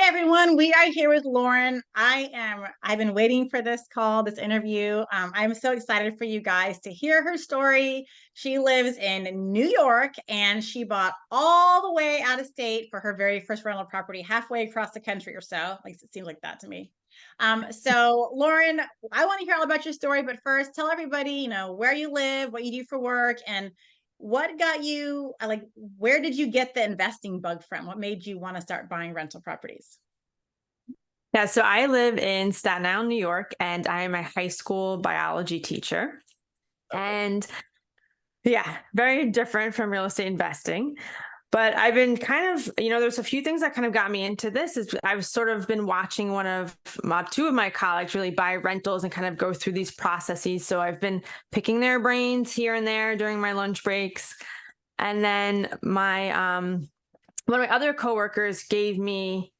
everyone. We are here with Lauren. I've been waiting for this call, this interview. I'm so excited for you guys to hear her story. She lives in New York and she bought all the way out of state for her very first rental property, halfway across the country or so. Like it seems like that to me. So Lauren, I want to hear all about your story, but first tell everybody, where you live, what you do for work, and what got you, where did you get the investing bug from? What made you want to start buying rental properties? Yeah, so I live in Staten Island, New York, and I am a high school biology teacher. Okay. And yeah, very different from real estate investing. But I've been there's a few things that kind of got me into this. I've sort of been watching two of my colleagues really buy rentals and kind of go through these processes. So I've been picking their brains here and there during my lunch breaks. And then one of my other coworkers gave me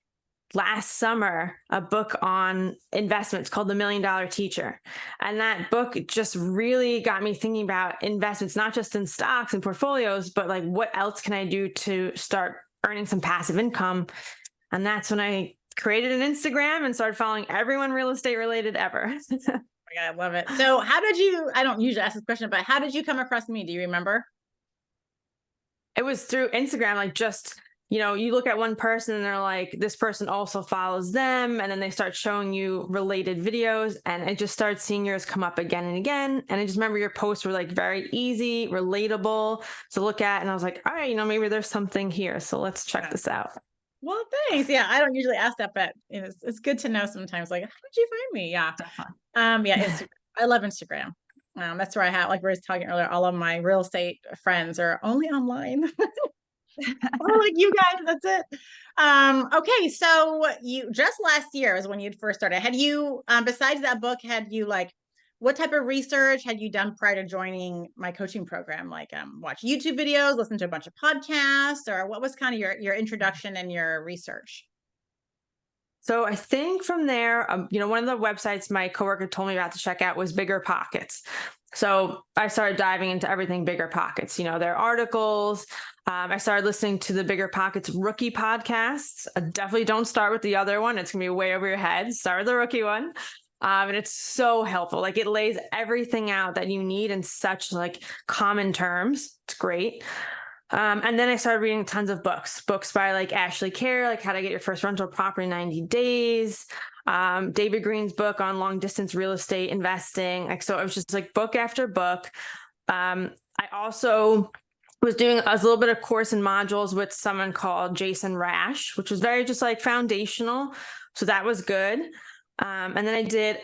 last summer a book on investments called The $1 Million Teacher. And that book just really got me thinking about investments, not just in stocks and portfolios, but like what else can I do to start earning some passive income? And that's when I created an Instagram and started following everyone real estate related ever. Oh my God, I love it. So I don't usually ask this question, but how did you come across me? Do you remember? It was through Instagram, you look at one person and they're like, this person also follows them. And then they start showing you related videos and I just started seeing yours come up again and again. And I just remember your posts were like very easy, relatable to look at. And I was like, all right, maybe there's something here. So let's check this out. Well, thanks. Yeah, I don't usually ask that, but it's good to know sometimes. Like, how did you find me? Yeah. Definitely. Yeah, I love Instagram. That's where I have, like we were talking earlier, all of my real estate friends are only online. Like you guys, that's it. Okay, so you just last year is when you'd first started. Had you, besides that book, what type of research had you done prior to joining my coaching program? Like, watch YouTube videos, listen to a bunch of podcasts, or what was kind of your introduction and your research? So I think from there, one of the websites my coworker told me about to check out was BiggerPockets. So I started diving into everything BiggerPockets, their articles. I started listening to the BiggerPockets rookie podcasts. Definitely don't start with the other one. It's going to be way over your head. Start with the rookie one. And it's so helpful. Like it lays everything out that you need in such like common terms. It's great. And then I started reading tons of books by like Ashley Kerr, like How to Get Your First Rental Property in 90 Days. David Green's book on long distance real estate investing. So it was just like book after book. I also was doing a little bit of course and modules with someone called Jason Rash, which was very just like foundational. So that was good. And then I did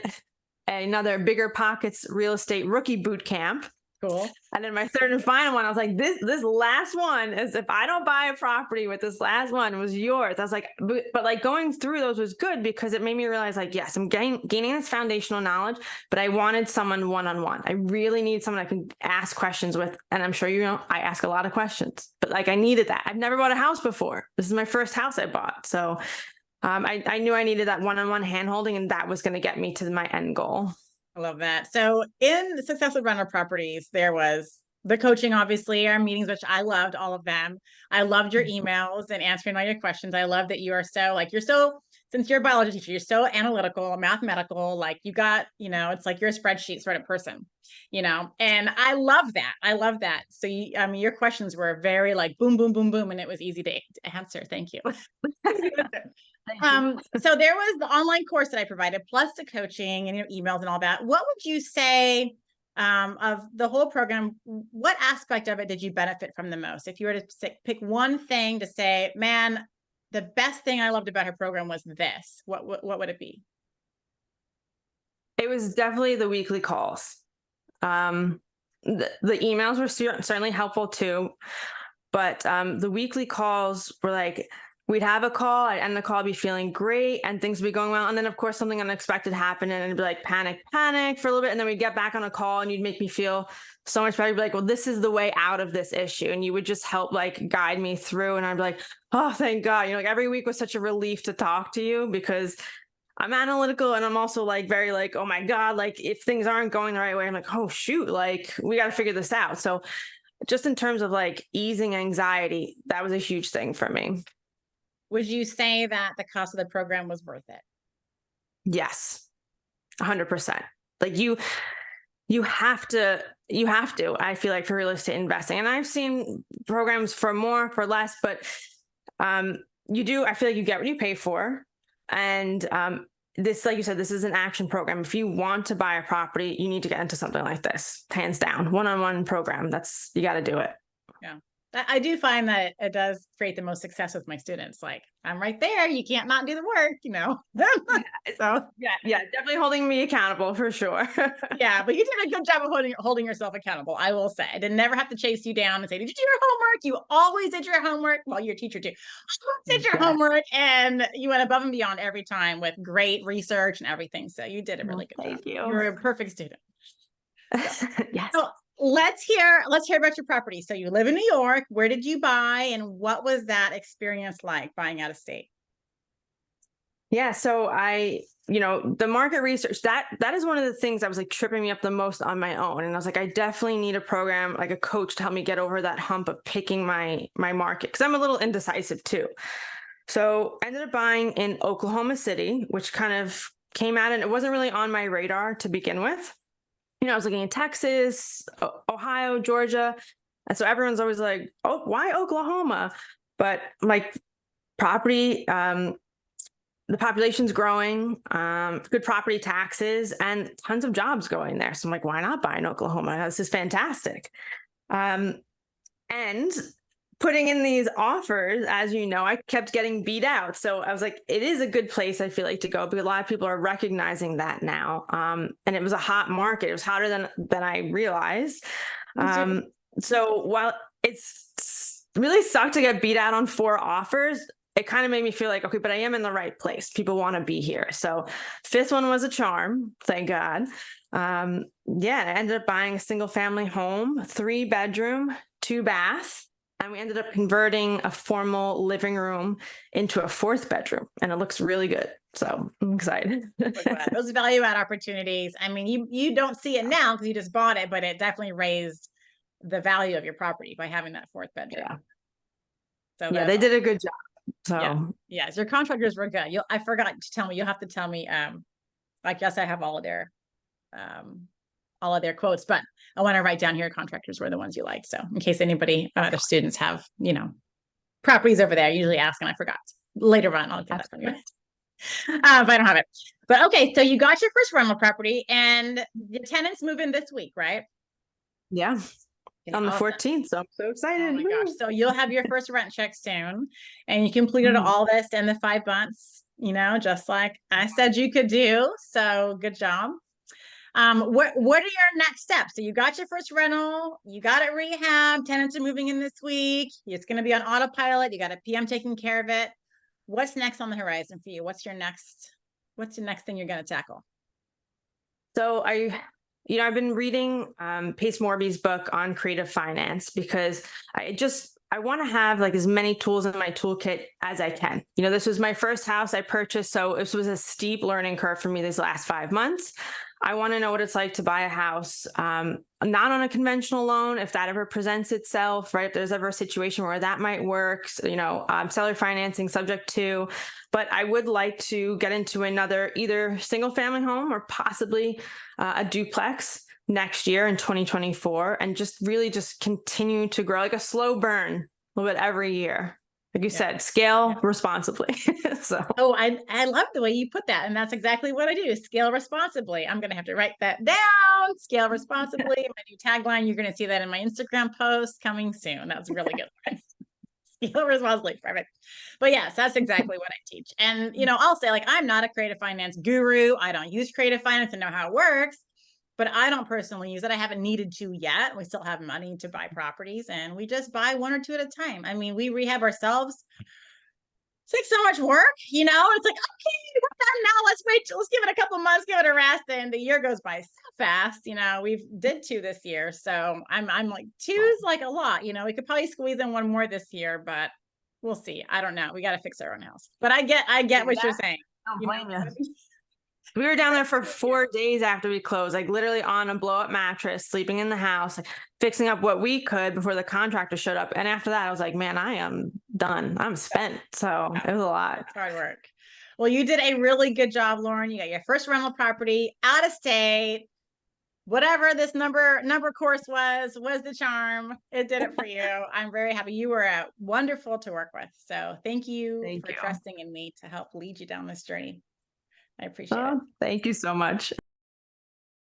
another BiggerPockets real estate rookie boot camp. Cool. And then my third and final one, I was like, this last one is, if I don't buy a property with this last one, was yours. I was like, but like going through those was good because it made me realize like, yes, I'm gaining this foundational knowledge, but I wanted someone one-on-one. I really need someone I can ask questions with. And I'm sure, I ask a lot of questions, but like I needed that. I've never bought a house before. This is my first house I bought. So I knew I needed that one-on-one hand-holding, and that was going to get me to my end goal. I love that. So in Successful Rental Properties, there was the coaching, obviously, our meetings, which I loved all of them. I loved your emails and answering all your questions. I love that you are since you're a biology teacher, you're so analytical, mathematical, like you got, it's like you're a spreadsheet sort of person, and I love that. I love that. So your questions were very like boom, boom, boom, boom, and it was easy to answer. Thank you. So there was the online course that I provided, plus the coaching and your emails and all that. What would you say of the whole program? What aspect of it did you benefit from the most? If you were to pick one thing to say, man, the best thing I loved about her program was this, what would it be? It was definitely the weekly calls. The emails were certainly helpful too, but the weekly calls were like, we'd have a call, I'd end the call, I'd be feeling great, and things would be going well. And then, of course, something unexpected happened, and it'd be like panic for a little bit. And then we'd get back on a call, and you'd make me feel so much better. You'd be like, well, this is the way out of this issue. And you would just help like guide me through. And I'd be like, oh, thank God. Like every week was such a relief to talk to you because I'm analytical and I'm also like very like, oh my God, like if things aren't going the right way, I'm like, oh shoot, like we got to figure this out. So just in terms of like easing anxiety, that was a huge thing for me. Would you say that the cost of the program was worth it? Yes, 100%. Like you have to, I feel like, for real estate investing. And I've seen programs for more, for less, but I feel like you get what you pay for. And this, like you said, this is an action program. If you want to buy a property, you need to get into something like this, hands down. One-on-one program. You got to do it. Yeah. I do find that it does create the most success with my students. Like, I'm right there. You can't not do the work, you know? So yeah, definitely holding me accountable for sure. yeah, but you did a good job of holding yourself accountable. I will say, I did never have to chase you down and say, "Did you do your homework?" You always did your homework. Well, you're a teacher too. Did your homework, and you went above and beyond every time with great research and everything. So you did a really good job. Thank you. You're a perfect student. So, yes. So let's hear about your property. So you live in New York. Where did you buy, and what was that experience like buying out of state? Yeah. So the market research, that is one of the things that was like tripping me up the most on my own. And I was like, I definitely need a program, like a coach, to help me get over that hump of picking my market. Cause I'm a little indecisive too. So I ended up buying in Oklahoma City, which kind of came out, and it wasn't really on my radar to begin with. I was looking at Texas, Ohio, Georgia. And so everyone's always like, oh, why Oklahoma? But like property, the population's growing, good property taxes, and tons of jobs going there. So I'm like, why not buy in Oklahoma? This is fantastic. And putting in these offers, as you know, I kept getting beat out. So I was like, it is a good place, I feel like, to go, because a lot of people are recognizing that now. And it was a hot market. It was hotter than I realized. So while it's really sucked to get beat out on 4 offers, it kind of made me feel like, okay, but I am in the right place. People want to be here. So 5th one was a charm, thank God. I ended up buying a single family home, 3-bedroom, 2-bath. And we ended up converting a formal living room into a 4th bedroom, and it looks really good. So I'm excited. Those value add opportunities. I mean, you don't see it now because you just bought it, but it definitely raised the value of your property by having that 4th bedroom. Yeah. So yeah, they did a good job. So yes, your contractors were good. I forgot to tell me. You'll have to tell me. Like, yes, I have all of their quotes, but I want to write down here contractors were the ones you liked. So in case anybody, other students have, properties over there, I usually ask, and I forgot. Later on, I'll get that from you. If I don't have it. But okay, so you got your first rental property, and the tenants move in this week, right? Yeah. On the 14th. So I'm so excited. Oh my gosh. So you'll have your first rent check soon, and you completed all this in the 5 months, just like I said you could do. So good job. What are your next steps? So you got your first rental, you got it rehab, tenants are moving in this week. It's going to be on autopilot. You got a PM taking care of it. What's next on the horizon for you? What's the next thing you're going to tackle? So I've been reading Pace Morby's book on creative finance, because I want to have like as many tools in my toolkit as I can. This was my first house I purchased, so this was a steep learning curve for me these last 5 months. I want to know what it's like to buy a house, not on a conventional loan, if that ever presents itself, right? If there's ever a situation where that might work, seller financing subject to, but I would like to get into another either single family home or possibly a duplex next year in 2024, and just really just continue to grow, like a slow burn, a little bit every year. Like you said, scale responsibly. I love the way you put that. And that's exactly what I do. Scale responsibly. I'm going to have to write that down. Scale responsibly. My new tagline. You're going to see that in my Instagram post coming soon. That's really good. Scale responsibly. Perfect. But yes, that's exactly what I teach. And, I'll say, like, I'm not a creative finance guru. I don't use creative finance and know how it works, but I don't personally use it. I haven't needed to yet. We still have money to buy properties, and we just buy 1 or 2 at a time. I mean, we rehab ourselves. It's like so much work, It's like, okay, we're done now. Let's give it a couple months, give it a rest. And the year goes by so fast. We've did 2 this year. So I'm like, 2 is like a lot. We could probably squeeze in 1 more this year, but we'll see. I don't know. We got to fix our own house. But I get what you're saying. I don't blame you. We were down there for 4 days after we closed, like literally on a blow up mattress, sleeping in the house, like fixing up what we could before the contractor showed up. And after that, I was like, man, I am done. I'm spent. So it was a lot. It's hard work. Well, you did a really good job, Lauren. You got your first rental property out of state. Whatever this number course was the charm. It did it for you. I'm very happy. You were wonderful to work with. So thank you Thank for you. trusting in me to help lead you down this journey. I appreciate it. Thank you so much.